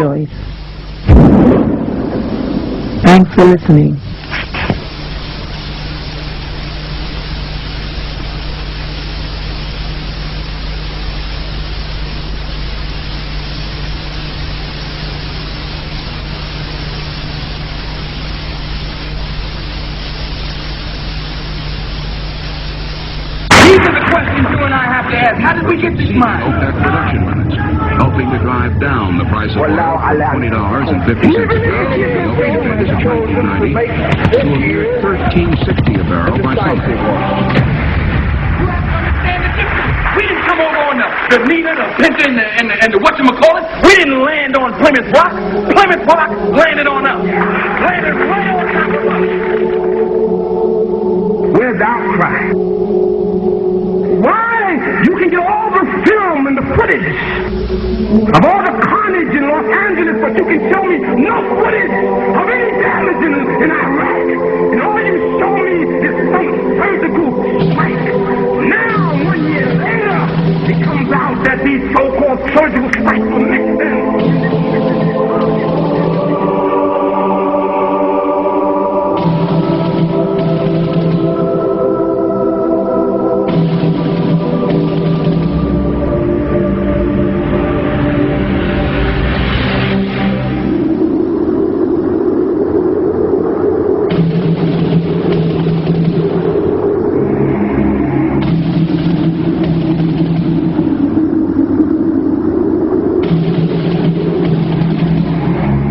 Joyce. Thanks for listening. How did we get this mine? OPEC production limits, helping to drive down the price of oil from $20.50 a barrel in the opening days of 1990 to a mere $13.60 a barrel by Sunday. We didn't come over on the Nita, the Pinta, and the whatchamacallit. We didn't land on Plymouth Rock. Plymouth Rock landed on us. Landed right on top of us. Without crying. Why? You can get all the film and the footage of all the carnage in Los Angeles, but you can show me no footage of any damage in Iraq. And all you show me is some surgical strike. Now, 1 year later, it comes out that these so-called surgical strikes were mixed in.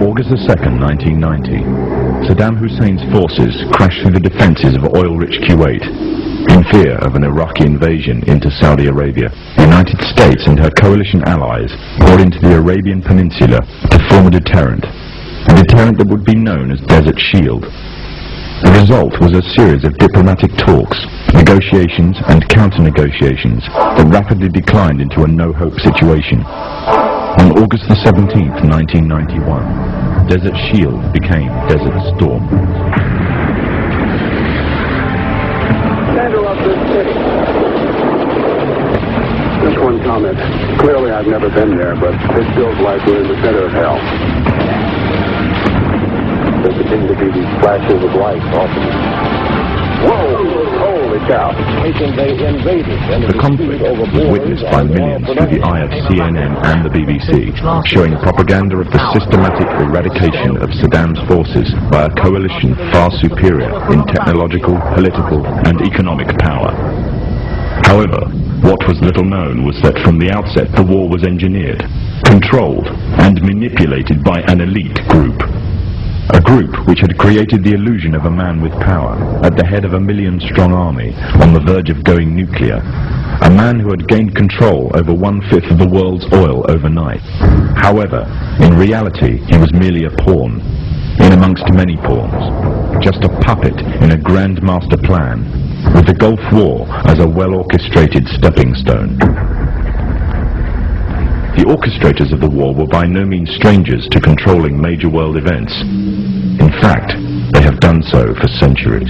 August 2nd, 1990. Saddam Hussein's forces crashed through the defences of oil-rich Kuwait in fear of an Iraqi invasion into Saudi Arabia. The United States and her coalition allies poured into the Arabian Peninsula to form a deterrent that would be known as Desert Shield. The result was a series of diplomatic talks, negotiations and counter-negotiations that rapidly declined into a no-hope situation. On August the 17th, 1991, Desert Shield became Desert Storm. Center of this city. Just one comment. Clearly I've never been there, but it feels like we're in the center of hell. There continue to be these flashes of light often. Whoa! Holy cow! The conflict was witnessed by millions through the eye of CNN and the BBC, showing propaganda of the systematic eradication of Saddam's forces by a coalition far superior in technological, political and economic power. However, what was little known was that from the outset the war was engineered, controlled and manipulated by an elite group. A group which had created the illusion of a man with power, at the head of a million-strong army, on the verge of going nuclear. A man who had gained control over 1/5 of the world's oil overnight. However, in reality, he was merely a pawn, in amongst many pawns. Just a puppet in a grand master plan, with the Gulf War as a well-orchestrated stepping stone. The orchestrators of the war were by no means strangers to controlling major world events. In fact, they have done so for centuries.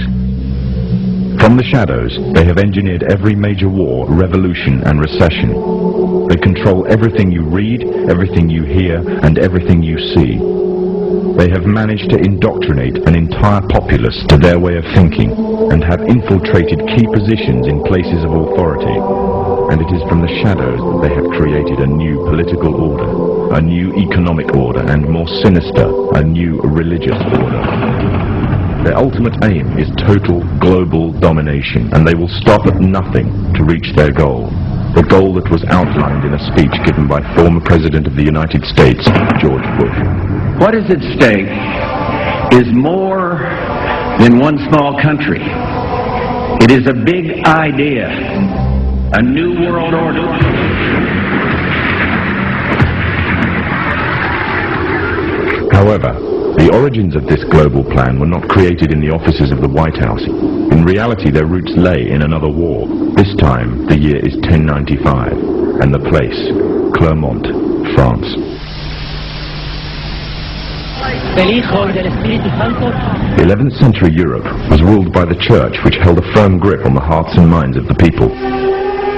From the shadows, they have engineered every major war, revolution and recession. They control everything you read, everything you hear, and everything you see. They have managed to indoctrinate an entire populace to their way of thinking, and have infiltrated key positions in places of authority. And it is from the shadows that they have created a new political order, a new economic order, and more sinister, a new religious order. Their ultimate aim is total global domination, and they will stop at nothing to reach their goal. The goal that was outlined in a speech given by former President of the United States, George Bush. What is at stake is more than one small country. It is a big idea, a new world order. However, the origins of this global plan were not created in the offices of the White House. In reality, their roots lay in another war. This time, the year is 1095, and the place, Clermont, France. 11th century Europe was ruled by the Church, which held a firm grip on the hearts and minds of the people.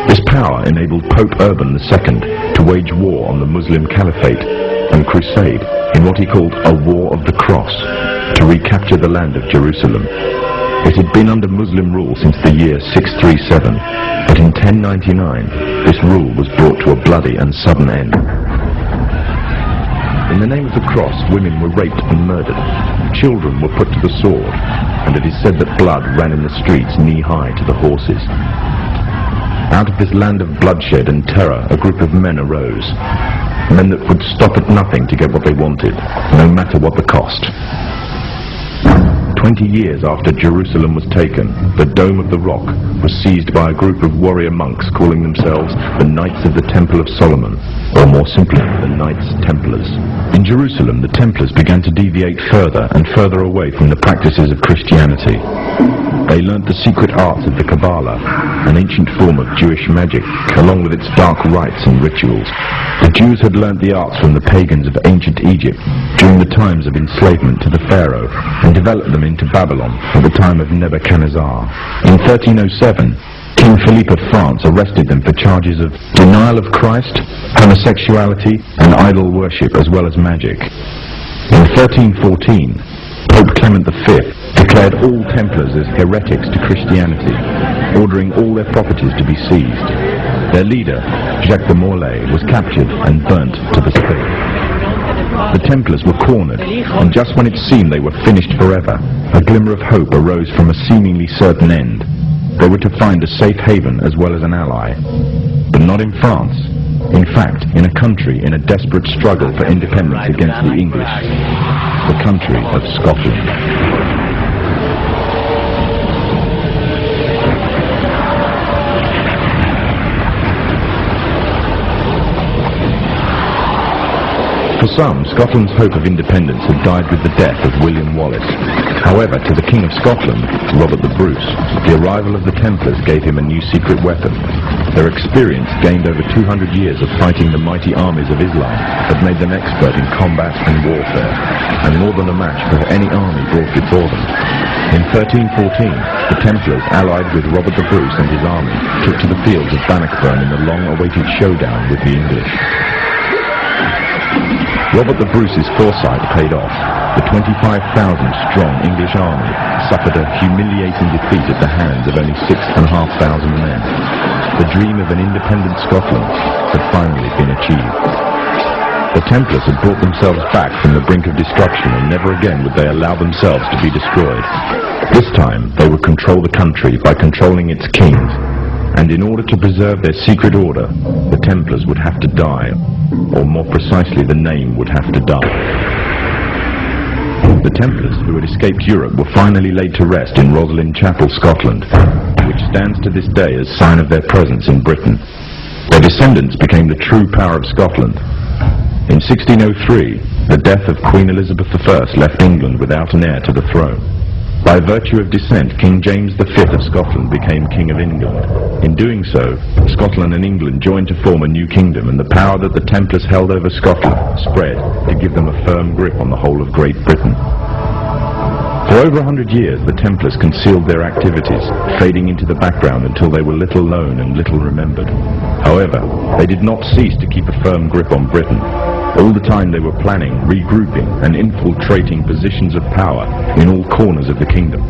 This power enabled Pope Urban II to wage war on the Muslim Caliphate, and crusade in what he called a War of the Cross to recapture the land of Jerusalem. It had been under Muslim rule since the year 637, but in 1099 this rule was brought to a bloody and sudden end. In the name of the cross, women were raped and murdered, children were put to the sword, and it is said that blood ran in the streets knee-high to the horses. Out of this land of bloodshed and terror, a group of men arose, men that would stop at nothing to get what they wanted, no matter what the cost. 20 years after Jerusalem was taken, the Dome of the Rock was seized by a group of warrior monks calling themselves the Knights of the Temple of Solomon, or more simply, the Knights Templars. In Jerusalem, the Templars began to deviate further and further away from the practices of Christianity. They learnt the secret arts of the Kabbalah, an ancient form of Jewish magic, along with its dark rites and rituals. The Jews had learnt the arts from the pagans of ancient Egypt during the times of enslavement to the Pharaoh, and developed them into Babylon at the time of Nebuchadnezzar. In 1307, King Philippe of France arrested them for charges of denial of Christ, homosexuality, and idol worship, as well as magic. In 1314, Pope Clement V declared all Templars as heretics to Christianity, ordering all their properties to be seized. Their leader, Jacques de Molay, was captured and burnt to the stake. The Templars were cornered, and just when it seemed they were finished forever, a glimmer of hope arose from a seemingly certain end. They were to find a safe haven as well as an ally. But not in France. In fact, in a country in a desperate struggle for independence against the English. The country of Scotland. For some, Scotland's hope of independence had died with the death of William Wallace. However, to the King of Scotland, Robert the Bruce, the arrival of the Templars gave him a new secret weapon. Their experience, gained over 200 years of fighting the mighty armies of Islam, had made them expert in combat and warfare, and more than a match for any army brought before them. In 1314, the Templars, allied with Robert the Bruce and his army, took to the fields of Bannockburn in the long-awaited showdown with the English. Robert the Bruce's foresight paid off. The 25,000-strong English army suffered a humiliating defeat at the hands of only 6,500 men. The dream of an independent Scotland had finally been achieved. The Templars had brought themselves back from the brink of destruction, and never again would they allow themselves to be destroyed. This time, they would control the country by controlling its kings. And in order to preserve their secret order, the Templars would have to die, or more precisely, the name would have to die. The Templars, who had escaped Europe, were finally laid to rest in Roslin Chapel, Scotland, which stands to this day as sign of their presence in Britain. Their descendants became the true power of Scotland. In 1603, the death of Queen Elizabeth I left England without an heir to the throne. By virtue of descent, King James V of Scotland became King of England. In doing so, Scotland and England joined to form a new kingdom, and the power that the Templars held over Scotland spread to give them a firm grip on the whole of Great Britain. For over 100 years, the Templars concealed their activities, fading into the background until they were little known and little remembered. However, they did not cease to keep a firm grip on Britain. All the time they were planning, regrouping, and infiltrating positions of power in all corners of the kingdom.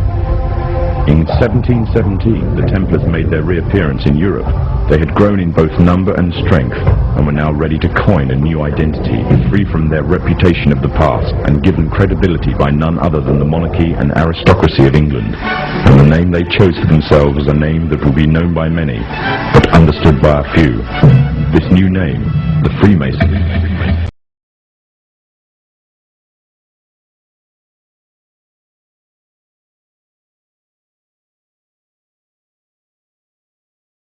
In 1717, the Templars made their reappearance in Europe. They had grown in both number and strength, and were now ready to coin a new identity, free from their reputation of the past, and given credibility by none other than the monarchy and aristocracy of England. And the name they chose for themselves was a name that will be known by many, but understood by a few. This new name, the Freemasons.